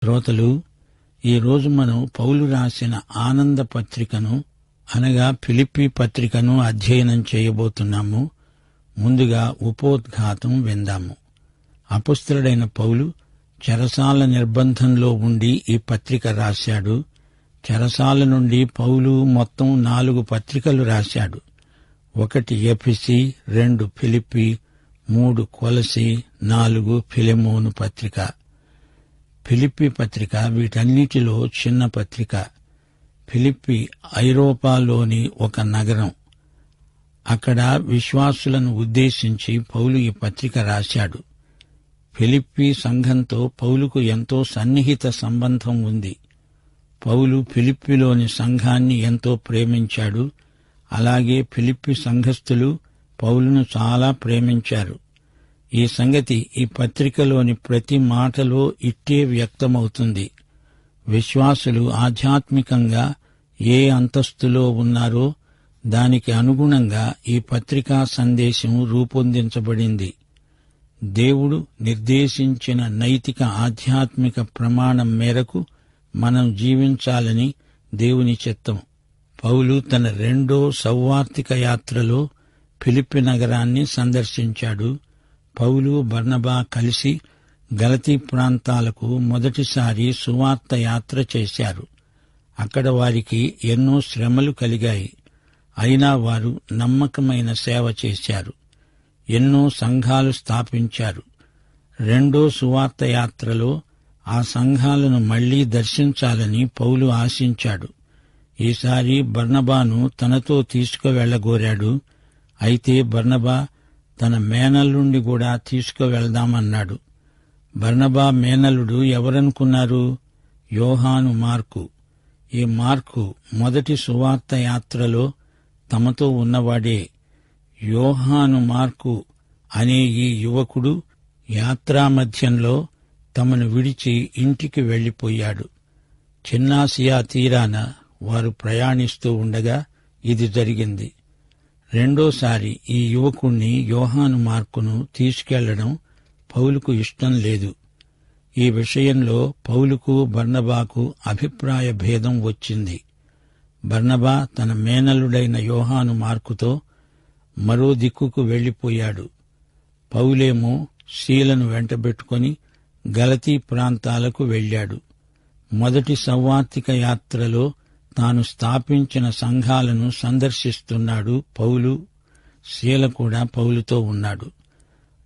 శ్రోతలు, ఈరోజు మనం పౌలు రాసిన ఆనంద పత్రికను అనగా ఫిలిప్పీ పత్రికను అధ్యయనం చేయబోతున్నాము. ముందుగా ఉపోద్ఘాతం విందాము. అపొస్తలుడైన పౌలు చెరసాల నిర్బంధంలో ఉండి ఈ పత్రిక రాశాడు. చెరసాల నుండి పౌలు మొత్తం 4 పత్రికలు రాశాడు. 1 ఎఫెసీ, 2 ఫిలిప్పీ, 3 కొలసీ, 4 ఫిలెమోను పత్రిక. ఫిలిప్పీ పత్రిక వీటన్నిటిలో చిన్న పత్రిక. ఫిలిప్పీ ఐరోపాలోని ఒక నగరం. అక్కడ విశ్వాసులను ఉద్దేశించి పౌలు ఈ పత్రిక రాశాడు. ఫిలిప్పీ సంఘంతో పౌలుకు ఎంతో సన్నిహిత సంబంధం ఉంది. పౌలు ఫిలిప్పీలోని సంఘాన్ని ఎంతో ప్రేమించాడు. అలాగే ఫిలిప్పీ సంఘస్థులు పౌలును చాలా ప్రేమించారు. ఈ సంగతి ఈ పత్రికలోని ప్రతి మాటలో ఇట్టే వ్యక్తమవుతుంది. విశ్వాసులు ఆధ్యాత్మికంగా ఏ అంతస్తులో ఉన్నారో దానికి అనుగుణంగా ఈ పత్రికా సందేశం రూపొందించబడింది. దేవుడు నిర్దేశించిన నైతిక ఆధ్యాత్మిక ప్రమాణం మేరకు మనం జీవించాలని దేవుని చిత్తం. పౌలు తన 2వ సౌవార్తిక యాత్రలో ఫిలిప్పీ నగరాన్ని సందర్శించాడు. పౌలు, బర్నబా కలిసి గలతీ ప్రాంతాలకు మొదటిసారి సువార్త యాత్ర చేశారు. అక్కడ వారికి ఎన్నో శ్రమలు కలిగాయి. అయినా వారు నమ్మకమైన సేవ చేశారు. ఎన్నో సంఘాలు స్థాపించారు. 2వ సువార్త యాత్రలో ఆ సంఘాలను మళ్లీ దర్శించాలని పౌలు ఆశించాడు. ఈసారి బర్నబాను తనతో తీసుకువెళ్లగోరాడు. అయితే బర్నబా తన మేనల్లుండి కూడా తీసుకువెళ్దామన్నాడు. బర్నబా మేనల్లుడు ఎవరనుకున్నారు? యోహాను మార్కు. ఈ మార్కు మొదటి సువార్త యాత్రలో తమతో ఉన్నవాడే. యోహాను మార్కు అనే ఈ యువకుడు యాత్రామధ్యంలో తమను విడిచి ఇంటికి వెళ్లిపోయాడు. చిన్నాసియా తీరాన వారు ప్రయాణిస్తూ ఉండగా ఇది జరిగింది. రెండోసారి ఈ యువకుణ్ణి యోహాను మార్కును తీసుకెళ్లడం పౌలుకు ఇష్టం లేదు. ఈ విషయంలో పౌలుకు బర్నబాకు అభిప్రాయ భేదం వచ్చింది. బర్నబా తన మేనల్లుడైన యోహాను మార్కుతో మరో దిక్కుకు వెళ్లిపోయాడు. పౌలేమో శీలను వెంటబెట్టుకుని గలతీ ప్రాంతాలకు వెళ్లాడు. మొదటి సౌవార్తిక యాత్రలో తాను స్థాపించిన సంఘాలను సందర్శిస్తున్నాడు పౌలు. శీల కూడా పౌలుతో ఉన్నాడు.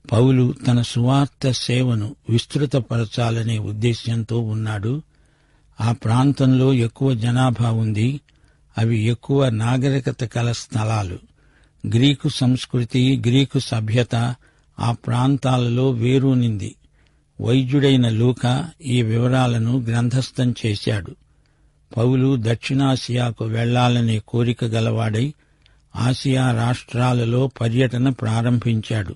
పౌలు తన సువార్త సేవను విస్తృతపరచాలనే ఉద్దేశ్యంతో ఉన్నాడు. ఆ ప్రాంతంలో ఎక్కువ జనాభా ఉంది. అవి ఎక్కువ నాగరికత కల స్థలాలు. గ్రీకు సంస్కృతి, గ్రీకు సభ్యత ఆ ప్రాంతాలలో వేరూనింది. వైద్యుడైన లూకా ఈ వివరాలను గ్రంథస్థం చేశాడు. పౌలు దక్షిణాసియాకు వెళ్లాలనే కోరిక గలవాడై ఆసియా రాష్ట్రాలలో పర్యటన ప్రారంభించాడు.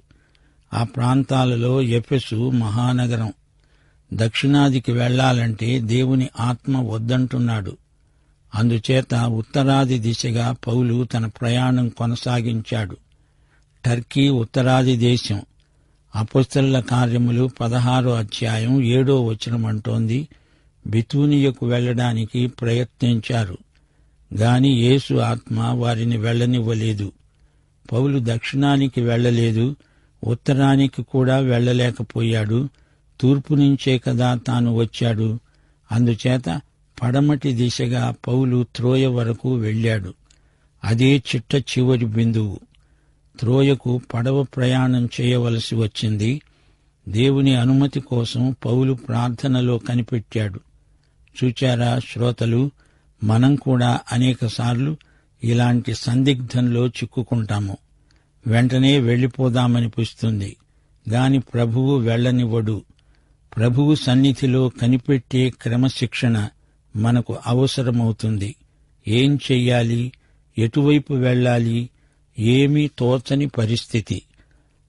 ఆ ప్రాంతాలలో ఎఫెసు మహానగరం. దక్షిణాదికి వెళ్లాలంటే దేవుని ఆత్మ వద్దంటున్నాడు. అందుచేత ఉత్తరాది దిశగా పౌలు తన ప్రయాణం కొనసాగించాడు. టర్కీ ఉత్తరాది దేశం. అపొస్తలుల కార్యములు 16వ అధ్యాయం 7వ వచనం అంటోంది, బితూనియకు వెళ్లడానికి ప్రయత్నించారు. గాని యేసు ఆత్మ వారిని వెళ్లనివ్వలేదు. పౌలు దక్షిణానికి వెళ్లలేదు, ఉత్తరానికి కూడా వెళ్లలేకపోయాడు. తూర్పు నుంచే కదా తాను వచ్చాడు. అందుచేత పడమటి దిశగా పౌలు త్రోయ వరకు వెళ్లాడు. అదే చిట్ట చివరి బిందువు. త్రోయకు పడవ ప్రయాణం చేయవలసి వచ్చింది. దేవుని అనుమతి కోసం పౌలు ప్రార్థనలో కనిపెట్టాడు. చూచారా శ్రోతలు, మనం కూడా అనేకసార్లు ఇలాంటి సందిగ్ధంలో చిక్కుకుంటాము. వెంటనే వెళ్లిపోదామనిపిస్తుంది. గాని ప్రభువు వెళ్లనివ్వడు. ప్రభువు సన్నిధిలో కనిపెట్టే క్రమశిక్షణ మనకు అవసరమవుతుంది. ఏం చెయ్యాలి, ఎటువైపు వెళ్లాలి, ఏమీ తోచని పరిస్థితి.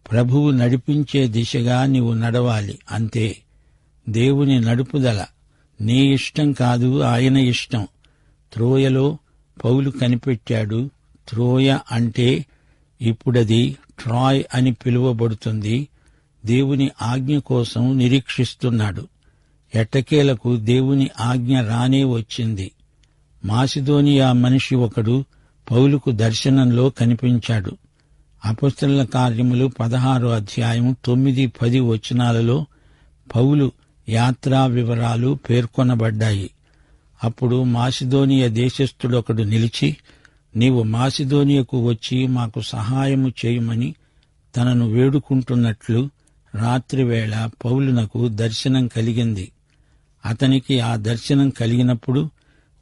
ప్రభువు నడిపించే దిశగా నీవు నడవాలి, అంతే. దేవుని నడుపుదల నీ ఇష్టం కాదు, ఆయన ఇష్టం. త్రోయలో పౌలు కనిపెట్టాడు. త్రోయ అంటే ఇప్పుడది ట్రాయ్ అని పిలువబడుతుంది. దేవుని ఆజ్ఞ కోసం నిరీక్షిస్తున్నాడు. ఎట్టకేలకు దేవుని ఆజ్ఞ రానే వచ్చింది. మాసిదోనియా మనిషి ఒకడు పౌలుకు దర్శనంలో కనిపించాడు. అపొస్తలుల కార్యములు 16వ అధ్యాయం 9-10 వచనాలలో పౌలు యాత్రా వివరాలు పేర్కొనబడ్డాయి. అప్పుడు మాసిదోనియ దేశస్థుడొకడు నిలిచి, నీవు మాసిదోనియకు వచ్చి మాకు సహాయము చేయమని తనను వేడుకుంటున్నట్లు రాత్రివేళ పౌలునకు దర్శనం కలిగింది. అతనికి ఆ దర్శనం కలిగినప్పుడు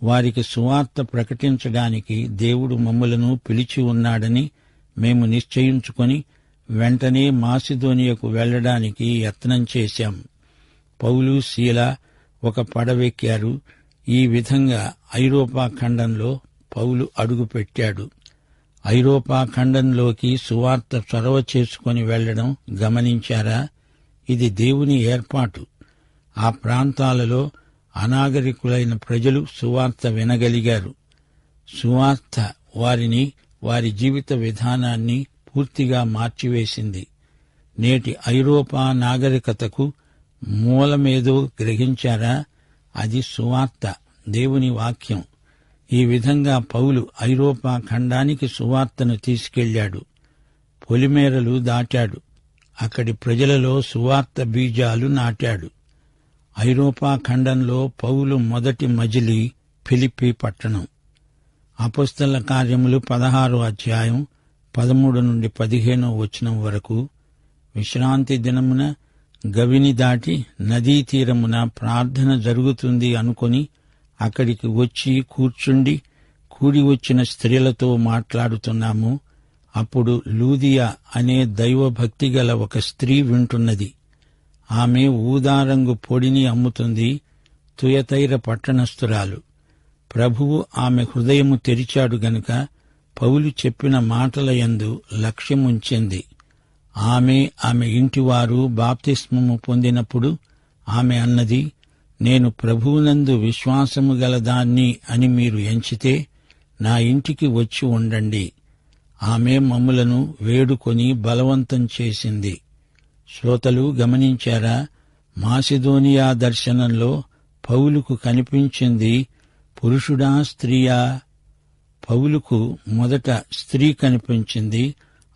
వారికి సువార్త ప్రకటించడానికి దేవుడు మమ్ములను పిలిచి ఉన్నాడని మేము నిశ్చయించుకొని వెంటనే మాసిదోనియకు వెళ్లడానికి యత్నం చేశాం. పౌలు, శీల ఒక పడవెక్కారు. ఈ విధంగా ఐరోపా ఖండంలో పౌలు అడుగుపెట్టాడు. ఐరోపా ఖండంలోకి సువార్త చొరవ చేసుకుని వెళ్లడం గమనించారా? ఇది దేవుని ఏర్పాటు. ఆ ప్రాంతాలలో అనాగరికులైన ప్రజలు సువార్త వినగలిగారు. సువార్త వారిని, వారి జీవిత విధానాన్ని పూర్తిగా మార్చివేసింది. నేటి ఐరోపా నాగరికతకు మూలమేదో గ్రహించారా? అది సువార్త, దేవుని వాక్యం. ఈ విధంగా పౌలు ఐరోపా ఖండానికి సువార్తను తీసుకెళ్లాడు. పొలిమేరలు దాటాడు. అక్కడి ప్రజలలో సువార్త బీజాలు నాటాడు. ఐరోపా ఖండంలో పౌలు మొదటి మజిలీ ఫిలిప్పీ పట్టణం. అపొస్తలుల కార్యములు 16వ అధ్యాయం 13-15 వచనం వరకు. విశ్రాంతి దినమున గవిని దాటి నదీ తీరమున ప్రార్థన జరుగుతుంది అనుకొని అక్కడికి వచ్చి కూర్చుండి కూడి వచ్చిన స్త్రీలతో మాట్లాడుతున్నాము. అప్పుడు లూదియా అనే దైవభక్తి గల ఒక స్త్రీ వింటున్నది. ఆమె ఊదారంగు పొడిని అమ్ముతుంది. తుయతైర పట్టణస్థురాలు. ప్రభువు ఆమె హృదయము తెరిచాడు గనుక పౌలు చెప్పిన మాటల యందు లక్ష్యముంచింది. ఆమె ఇంటివారు బాప్తిస్మము పొందినప్పుడు ఆమె అన్నది, నేను ప్రభువునందు విశ్వాసము గలదాన్ని అని మీరు ఎంచితే నా ఇంటికి వచ్చి ఉండండి. ఆమె మమ్ములను వేడుకొని బలవంతం చేసింది. శ్రోతలు గమనించారా? మాసిదోనియా దర్శనంలో పౌలుకు కనిపించింది పురుషుడా, స్త్రీయా? పౌలుకు మొదట స్త్రీ కనిపించింది.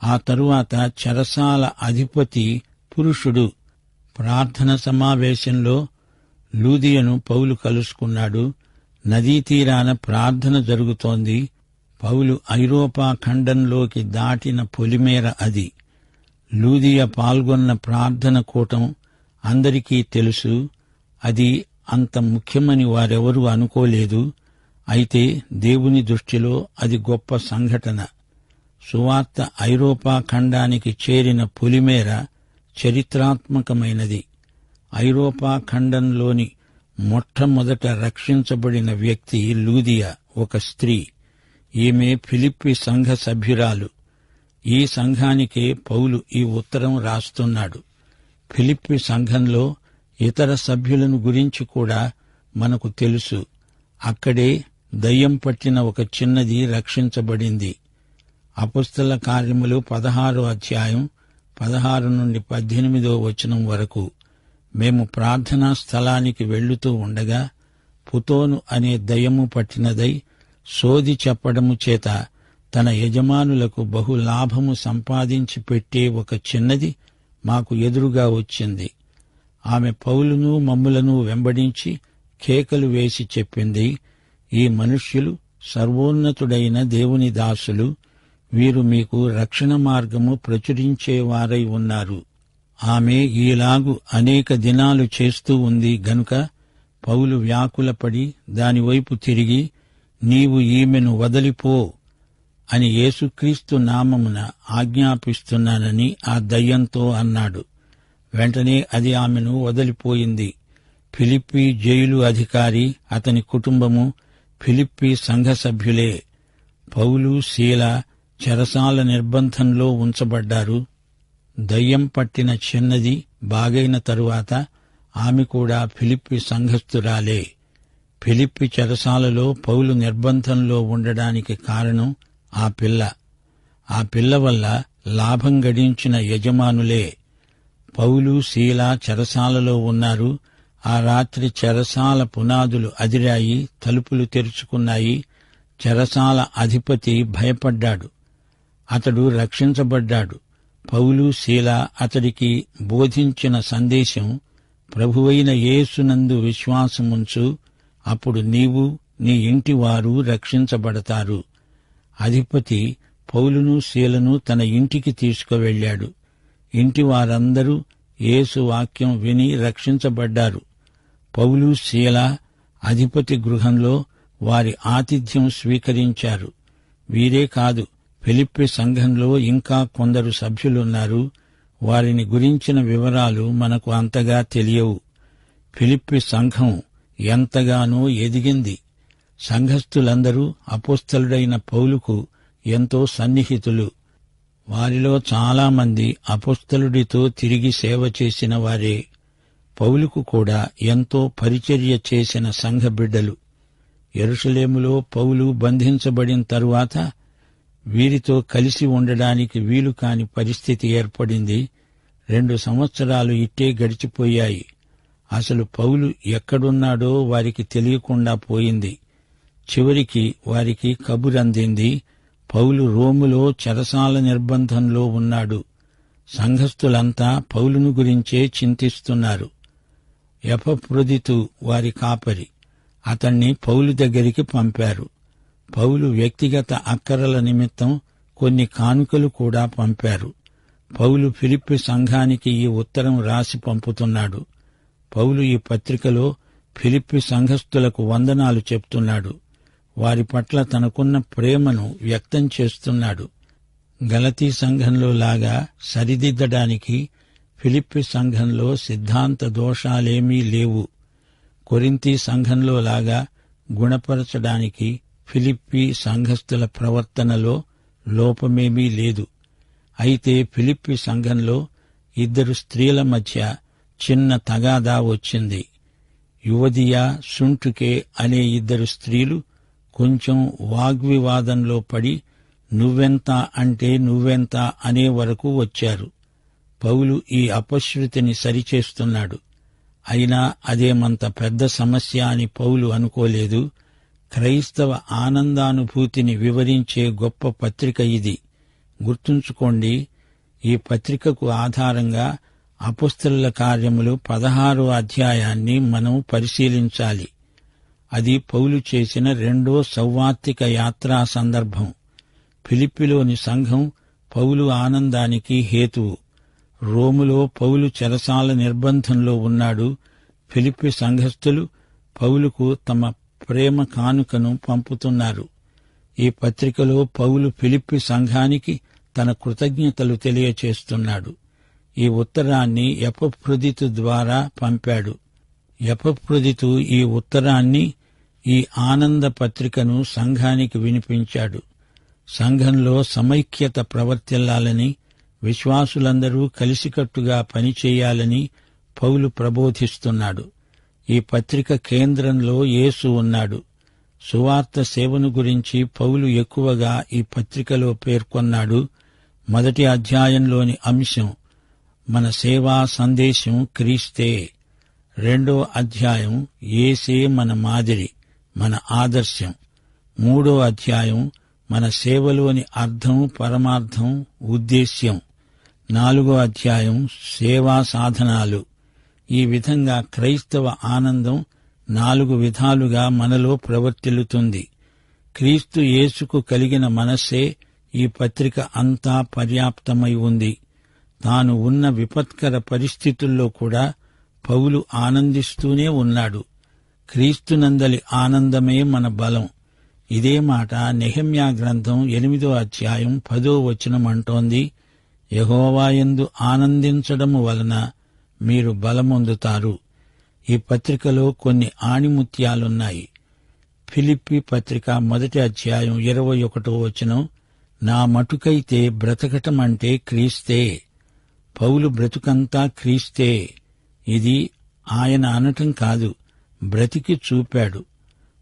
ఆ తరువాత చెరసాల అధిపతి పురుషుడు. ప్రార్థన సమావేశంలో లూదియను పౌలు కలుసుకున్నాడు. నదీ తీరాన ప్రార్థన జరుగుతోంది. పౌలు ఐరోపా ఖండంలోకి దాటిన పొలిమేర అది. లూదియ పాల్గొన్న ప్రార్థన కూటం అందరికీ తెలుసు. అది అంత ముఖ్యమని వారెవరూ అనుకోలేదు. అయితే దేవుని దృష్టిలో అది గొప్ప సంఘటన. సువార్త ఐరోపా ఖండానికి చేరిన పొలిమేర చరిత్రాత్మకమైనది. ఐరోపా ఖండంలోని మొట్టమొదట రక్షించబడిన వ్యక్తి లూదియ, ఒక స్త్రీ. ఈమె ఫిలిప్పీ సంఘ సభ్యురాలు. ఈ సంఘానికే పౌలు ఈ ఉత్తరం రాస్తున్నాడు. ఫిలిప్పీ సంఘంలో ఇతర సభ్యులను గురించి కూడా మనకు తెలుసు. అక్కడే దయ్యం పట్టిన ఒక చిన్నది రక్షించబడింది. అపొస్తలుల కార్యములు 16వ అధ్యాయం 16-18 వచనం వరకు. మేము ప్రార్థనా స్థలానికి వెళ్లుతూ ఉండగా పుతోను అనే దయ్యము పట్టినదై సోది చెప్పడము చేత తన యజమానులకు బహు లాభము సంపాదించి పెట్టే ఒక చిన్నది మాకు ఎదురుగా వచ్చింది. ఆమె పౌలును మమ్ములను వెంబడించి కేకలు వేసి చెప్పింది, ఈ మనుష్యులు సర్వోన్నతుడైన దేవుని దాసులు. వీరు మీకు రక్షణ మార్గము ప్రచురించేవారై ఉన్నారు. ఆమె ఈలాగు అనేక దినాలు చేస్తూ ఉంది గనుక పౌలు వ్యాకులపడి దానివైపు తిరిగి, నీవు ఈమెను వదలిపో అని యేసుక్రీస్తు నామమున ఆజ్ఞాపిస్తున్నానని ఆ దయ్యంతో అన్నాడు. వెంటనే అది ఆమెను వదిలిపోయింది. ఫిలిప్పీ జైలు అధికారి, అతని కుటుంబము ఫిలిప్పీ సంఘ సభ్యులే. పౌలు, శీల చెరసాల నిర్బంధంలో ఉంచబడ్డారు. దయ్యం పట్టిన చిన్నది బాగైన తరువాత ఆమె కూడా ఫిలిప్పీ సంఘస్థురాలే. ఫిలిప్పీ చెరసాలలో పౌలు నిర్బంధంలో ఉండడానికి కారణం ఆ పిల్ల. ఆ పిల్ల వల్ల లాభం గడించిన యజమానులే. పౌలు, శీల చెరసాలలో ఉన్నారు. ఆ రాత్రి చెరసాల పునాదులు అదిరాయి, తలుపులు తెరుచుకున్నాయి. చెరసాల అధిపతి భయపడ్డాడు. అతడు రక్షించబడ్డాడు. పౌలు, శీల అతడికి బోధించిన సందేశం, ప్రభువైన యేసునందు విశ్వాసముంచు, అప్పుడు నీవు నీ ఇంటివారు రక్షించబడతారు. అధిపతి పౌలును, శీలను తన ఇంటికి తీసుకువెళ్ళాడు. ఇంటి వారందరూ యేసు వాక్యం విని రక్షించబడ్డారు. పౌలు, శీల అధిపతి గృహంలో వారి ఆతిథ్యం స్వీకరించారు. వీరే కాదు, ఫిలిప్పి సంఘంలో ఇంకా కొందరు సభ్యులున్నారు. వారిని గురించిన వివరాలు మనకు అంతగా తెలియవు. ఫిలిప్పి సంఘం ఎంతగానో ఎదిగింది. సంఘస్థులందరూ అపోస్తలుడైన పౌలుకు ఎంతో సన్నిహితులు. వారిలో చాలామంది అపోస్తలుడితో తిరిగి సేవ చేసిన వారే. పౌలుకు కూడా ఎంతో పరిచర్య చేసిన సంఘ బిడ్డలు. యెరూషలేములో పౌలు బంధించబడిన తరువాత వీరితో కలిసి ఉండడానికి వీలు కాని పరిస్థితి ఏర్పడింది. 2 సంవత్సరాలు ఇట్టే గడిచిపోయాయి. అసలు పౌలు ఎక్కడున్నాడో వారికి తెలియకుండా పోయింది. చివరికి వారికి కబురందింది, పౌలు రోములో చెరసాల నిర్బంధంలో ఉన్నాడు. సంఘస్థులంతా పౌలును గురించే చింతిస్తున్నారు. ఎపఫ్రొదితు వారి కాపరి. అతణ్ణి పౌలు దగ్గరికి పంపారు. పౌలు వ్యక్తిగత అక్కరల నిమిత్తం కొన్ని కానుకలు కూడా పంపారు. పౌలు ఫిలిప్పి సంఘానికి ఈ ఉత్తరం రాసి పంపుతున్నాడు. పౌలు ఈ పత్రికలో ఫిలిప్పి సంఘస్థులకు వందనాలు చెప్తున్నాడు. వారి పట్ల తనకున్న ప్రేమను వ్యక్తం చేస్తున్నాడు. గలతీ సంఘంలో లాగా సరిదిద్దడానికి ఫిలిప్పి సంఘంలో సిద్ధాంత దోషాలేమీ లేవు. కొరింథీ సంఘంలో లాగా గుణపరచడానికి ఫిలిప్పి సంఘస్థుల ప్రవర్తనలో లోపమేమీ లేదు. అయితే ఫిలిప్పి సంఘంలో 2 స్త్రీల మధ్య చిన్న తగాదా వచ్చింది. యువదియా, సుంటుకే అనే 2 స్త్రీలు కొంచెం వాగ్వివాదంలో పడి నువ్వెంత అంటే నువ్వెంత అనే వరకు వచ్చారు. పౌలు ఈ అపశృతిని సరిచేస్తున్నాడు. అయినా అదేమంత పెద్ద సమస్య అని పౌలు అనుకోలేదు. క్రైస్తవ ఆనందానుభూతిని వివరించే గొప్ప పత్రిక ఇది. గుర్తుంచుకోండి, ఈ పత్రికకు ఆధారంగా అపొస్తలుల కార్యములు 16వ అధ్యాయాన్ని మనం పరిశీలించాలి. అది పౌలు చేసిన 2వ సౌవార్తిక యాత్రా సందర్భం. ఫిలిప్పిలోని సంఘం పౌలు ఆనందానికి హేతువు. రోములో పౌలు చెరసాల నిర్బంధంలో ఉన్నాడు. ఫిలిప్పి సంఘస్థులు పౌలుకు తమ ప్రేమ కానుకను పంపుతున్నారు. ఈ పత్రికలో పౌలు ఫిలిప్పి సంఘానికి తన కృతజ్ఞతలు తెలియచేస్తున్నాడు. ఈ ఉత్తరాన్ని ఎపఫ్రొదితు ద్వారా పంపాడు. ఎపఫ్రొదితు ఈ ఉత్తరాన్ని, ఈ ఆనంద పత్రికను సంఘానికి వినిపించాడు. సంఘంలో సమైక్యత ప్రవర్తిల్లాలని, విశ్వాసులందరూ కలిసికట్టుగా పనిచేయాలని పౌలు ప్రబోధిస్తున్నాడు. ఈ పత్రిక కేంద్రంలో యేసు ఉన్నాడు. సువార్త సేవను గురించి పౌలు ఎక్కువగా ఈ పత్రికలో పేర్కొన్నాడు. 1వ అధ్యాయంలోని అంశం మన సేవా సందేశం క్రీస్తే. 2వ అధ్యాయం యేసే మన మాదిరి, మన ఆదర్శం. 3వ అధ్యాయం మన సేవలోని అర్థం, పరమార్థం, ఉద్దేశ్యం. 4వ అధ్యాయం సేవా సాధనాలు. ఈ విధంగా క్రైస్తవ ఆనందం 4 విధాలుగా మనలో ప్రవర్తిల్లుతుంది. క్రీస్తు యేసుకు కలిగిన మనస్సే ఈ పత్రిక అంతా పర్యాప్తమై ఉంది. తాను ఉన్న విపత్కర పరిస్థితుల్లో కూడా పౌలు ఆనందిస్తూనే ఉన్నాడు. క్రీస్తునందలి ఆనందమే మన బలం. ఇదే మాట నెహెమ్యా గ్రంథం 8వ అధ్యాయం 10వ వచనం అంటోంది, యెహోవాయందు ఆనందించడము వలన మీరు బలమొందుతారు. ఈ పత్రికలో కొన్ని ఆణిముత్యాలున్నాయి. ఫిలిప్పి పత్రిక 1వ అధ్యాయం 21వ వచనం, నా మటుకైతే బ్రతకటమంటే క్రీస్తే. పౌలు బ్రతుకంతా క్రీస్తే. ఇది ఆయన అనటం కాదు, బ్రతికి చూపాడు.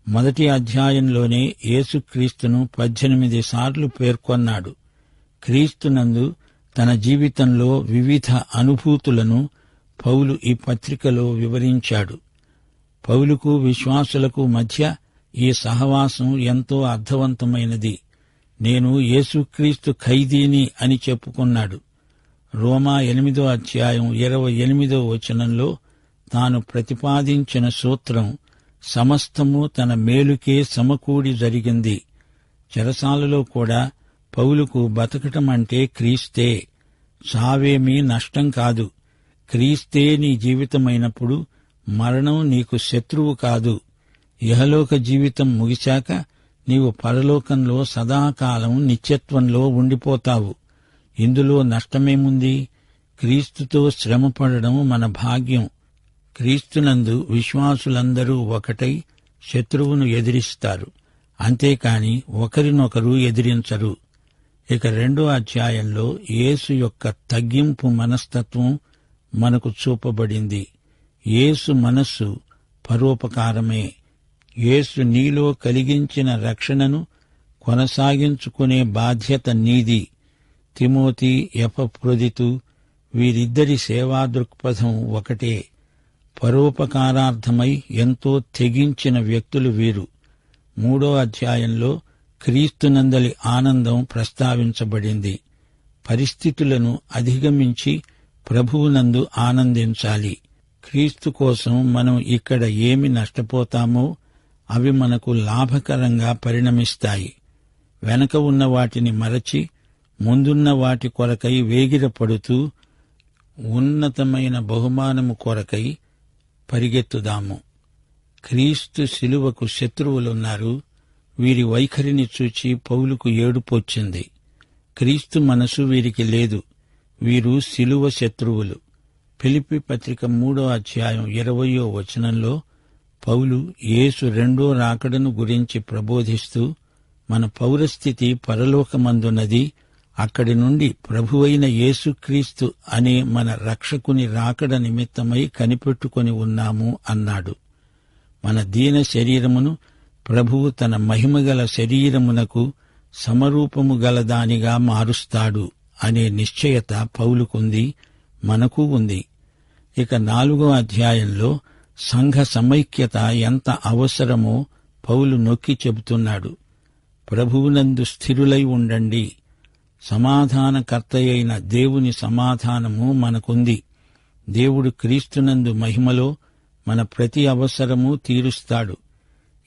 1వ అధ్యాయంలోనే యేసుక్రీస్తును 18 సార్లు పేర్కొన్నాడు. క్రీస్తునందు తన జీవితంలో వివిధ అనుభూతులను పౌలు ఈ పత్రికలో వివరించాడు. పౌలుకు విశ్వాసులకు మధ్య ఈ సహవాసం ఎంతో అర్థవంతమైనది. నేను యేసుక్రీస్తు ఖైదీని అని చెప్పుకున్నాడు. రోమా 8:28 తాను ప్రతిపాదించిన సూత్రం సమస్తము తన మేలుకే సమకూడి జరిగింది. చెరసాలలో కూడా పౌలుకు బతకటమంటే క్రీస్తే, చావేమీ నష్టం కాదు. క్రీస్తే నీ జీవితమైనప్పుడు మరణం నీకు శత్రువు కాదు. ఇహలోక జీవితం ముగిశాక నీవు పరలోకంలో సదాకాలం నిత్యత్వంలో ఉండిపోతావు. ఇందులో నష్టమేముంది? క్రీస్తుతో శ్రమపడడం మన భాగ్యం. క్రీస్తునందు విశ్వాసులందరూ ఒకటై శత్రువును ఎదిరిస్తారు, అంతేకాని ఒకరినొకరు ఎదిరించరు. ఇక 2వ అధ్యాయంలో యేసు యొక్క తగ్గింపు మనస్తత్వం మనకు చూపబడింది. యేసు మనస్సు పరోపకారమే. యేసు నీలో కలిగించిన రక్షణను కొనసాగించుకునే బాధ్యత నీది. తిమోతి, ఎపఫ్రొదితు వీరిద్దరి సేవా దృక్పథం ఒకటే. పరోపకారార్థమై ఎంతో తెగించిన వ్యక్తులు వీరు. 3వ అధ్యాయంలో క్రీస్తునందలి ఆనందం ప్రస్తావించబడింది. పరిస్థితులను అధిగమించి ప్రభువునందు ఆనందించాలి. క్రీస్తు కోసం మనం ఇక్కడ ఏమి నష్టపోతామో అవి మనకు లాభకరంగా పరిణమిస్తాయి. వెనక ఉన్న వాటిని మరచి ముందున్న వాటి కొరకై వేగిరపడుతూ ఉన్నతమైన బహుమానము కొరకై పరిగెత్తుదాము. క్రీస్తు శిలువకు శత్రువులున్నారు. వీరి వైఖరిని చూచి పౌలుకు ఏడుపొచ్చింది. క్రీస్తు మనసు వీరికి లేదు. వీరు శిలువ శత్రువులు. ఫిలిప్పీ పత్రిక 3:20 పౌలు యేసు రెండో రాకడను గురించి ప్రబోధిస్తూ, మన పౌరస్థితి పరలోకమందున్నది, అక్కడి నుండి ప్రభువైన యేసుక్రీస్తు అనే మన రక్షకుని రాకడ నిమిత్తమై కనిపెట్టుకొని ఉన్నాము అన్నాడు. మన దీన శరీరమును ప్రభువు తన మహిమగల శరీరమునకు సమరూపము గలదానిగా మారుస్తాడు అనే నిశ్చయత పౌలుకుంది, మనకు ఉంది. ఇక 4వ అధ్యాయంలో సంఘ సమైక్యత ఎంత అవసరమో పౌలు నొక్కి చెబుతున్నాడు. ప్రభువునందు స్థిరులై ఉండండి. సమాధానకర్తయైన దేవుని సమాధానము మనకుంది. దేవుడు క్రీస్తునందు మహిమలో మన ప్రతి అవసరము తీరుస్తాడు.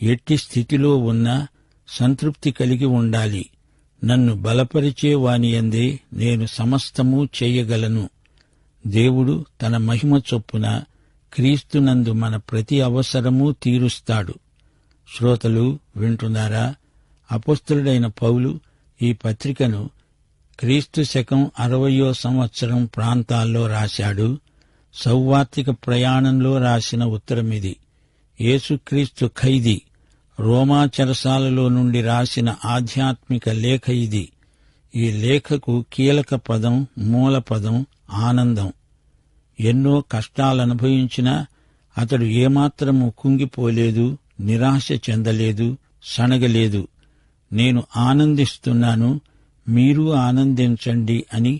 ఎట్టి స్థితిలో ఉన్నా సంతృప్తి కలిగి ఉండాలి. నన్ను బలపరిచే వానియందే నేను సమస్తము చేయగలను. దేవుడు తన మహిమ చొప్పున క్రీస్తునందు మన ప్రతి అవసరము తీరుస్తాడు. శ్రోతలు వింటున్నారా? అపొస్తలుడైన పౌలు ఈ పత్రికను క్రీస్తు శకం 60వ సంవత్సరం ప్రాంతాల్లో రాశాడు. సౌవార్తిక ప్రయాణంలో రాసిన ఉత్తరమిది. యేసుక్రీస్తు ఖైదీ రోమా చెరసాలలో నుండి రాసిన ఆధ్యాత్మిక లేఖ ఇది. ఈ లేఖకు కీలక పదం, మూల పదం ఆనందం. ఎన్నో కష్టాలనుభవించినా అతడు ఏమాత్రము కుంగిపోలేదు, నిరాశ చెందలేదు, సణగలేదు. నేను ఆనందిస్తున్నాను, మీరు ఆనందించండి అని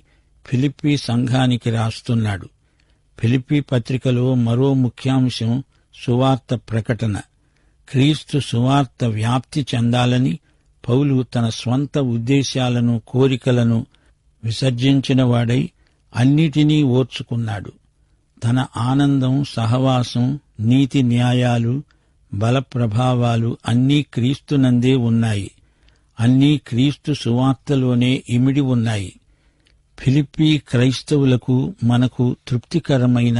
ఫిలిప్పీ సంఘానికి రాస్తున్నాడు. ఫిలిప్పీ పత్రికలో మరో ముఖ్యాంశం సువార్త ప్రకటన. క్రీస్తు సువార్త వ్యాప్తి చెందాలని పౌలు తన స్వంత ఉద్దేశాలను, కోరికలను విసర్జించినవాడై అన్నిటినీ ఓర్చుకున్నాడు. తన ఆనందం, సహవాసం, నీతి న్యాయాలు, బల ప్రభావాలు అన్నీ క్రీస్తునందే ఉన్నాయి. అన్నీ క్రీస్తు సువార్తలోనే ఇమిడి ఉన్నాయి. ఫిలిప్పీ క్రైస్తవులకు, మనకు తృప్తికరమైన,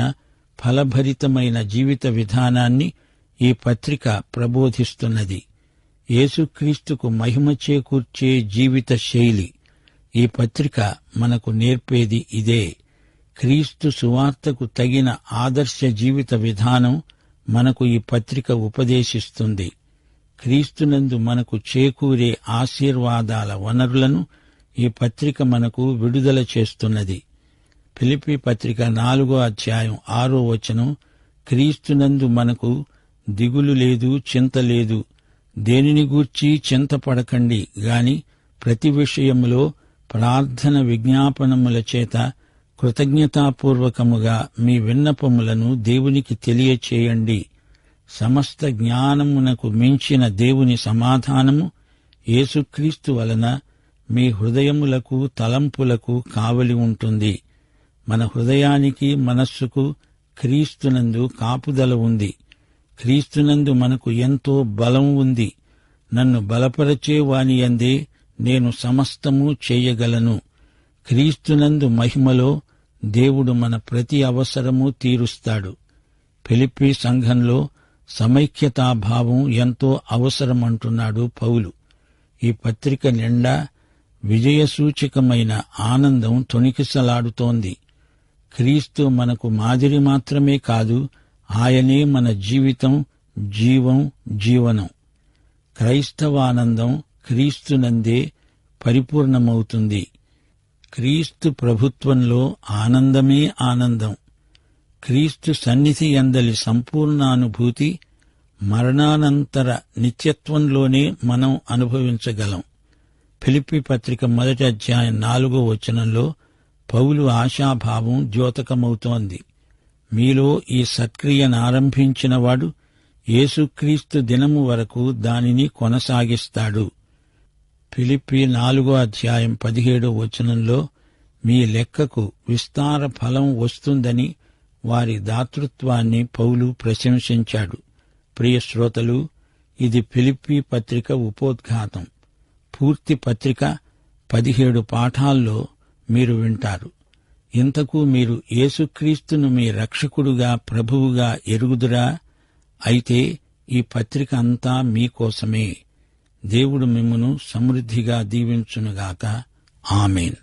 ఫలభరితమైన జీవిత విధానాన్ని ఈ పత్రిక ప్రబోధిస్తున్నది. యేసుక్రీస్తుకు మహిమ చేకూర్చే జీవిత శైలి ఈ పత్రిక మనకు నేర్పేది ఇదే. క్రీస్తు సువార్తకు తగిన ఆదర్శ జీవిత విధానం మనకు ఈ పత్రిక ఉపదేశిస్తుంది. క్రీస్తునందు మనకు చేకూరే ఆశీర్వాదాల వనరులను ఈ పత్రిక మనకు విడుదల చేస్తున్నది. ఫిలిప్పీ పత్రిక 4:6 క్రీస్తునందు మనకు దిగులు లేదు, చింత లేదు. దేనిని గూర్చి చింతపడకండి గాని ప్రతి విషయములో ప్రార్థన విజ్ఞాపనముల చేత కృతజ్ఞతాపూర్వకముగా మీ విన్నపములను దేవునికి తెలియచేయండి. సమస్త జ్ఞానమునకు మించిన దేవుని సమాధానము యేసుక్రీస్తు వలన మీ హృదయములకు తలంపులకు కావలి ఉంటుంది. మన హృదయానికి మనస్సుకు క్రీస్తునందు కాపుదల ఉంది. క్రీస్తునందు మనకు ఎంతో బలం ఉంది. నన్ను బలపరచే వాని యందే నేను సమస్తము చేయగలను. క్రీస్తునందు మహిమలో దేవుడు మన ప్రతి అవసరము తీరుస్తాడు. ఫిలిప్పీ సంఘంలో సమైక్యతాభావం ఎంతో అవసరమంటున్నాడు పౌలు. ఈ పత్రిక నిండా విజయసూచకమైన ఆనందం తొణికిసలాడుతోంది. క్రీస్తు మనకు మాదిరి మాత్రమే కాదు, ఆయనే మన జీవితం, జీవం, జీవనం. క్రైస్తవానందం క్రీస్తునందే పరిపూర్ణమవుతుంది. క్రీస్తు ప్రభుత్వంలో ఆనందమే ఆనందం. క్రీస్తు సన్నిధి యందలి సంపూర్ణానుభూతి మరణానంతర నిత్యత్వంలోనే మనం అనుభవించగలం. ఫిలిప్పీ పత్రిక 1వ అధ్యాయం 4వ వచనంలో పౌలు ఆశాభావం ద్యోతకమవుతోంది. మీలో ఈ సత్క్రియనారంభించినవాడు యేసుక్రీస్తు దినము వరకు దానిని కొనసాగిస్తాడు. ఫిలిప్పీ 4వ అధ్యాయం 17వ వచనంలో మీ లెక్కకు విస్తార ఫలం వస్తుందని వారి దాతృత్వాన్ని పౌలు ప్రశంసించాడు. ప్రియ శ్రోతలు, ఇది ఫిలిప్పీ పత్రిక ఉపోద్ఘాతం. పూర్తి పత్రిక 17 పాఠాల్లో మీరు వింటారు. ఇంతకు మీరు యేసుక్రీస్తును మీ రక్షకుడుగా, ప్రభువుగా ఎరుగుదురా? అయితే ఈ పత్రిక అంతా మీకోసమే. దేవుడు మిమ్మును సమృద్ధిగా దీవించునుగాక. ఆమేన్.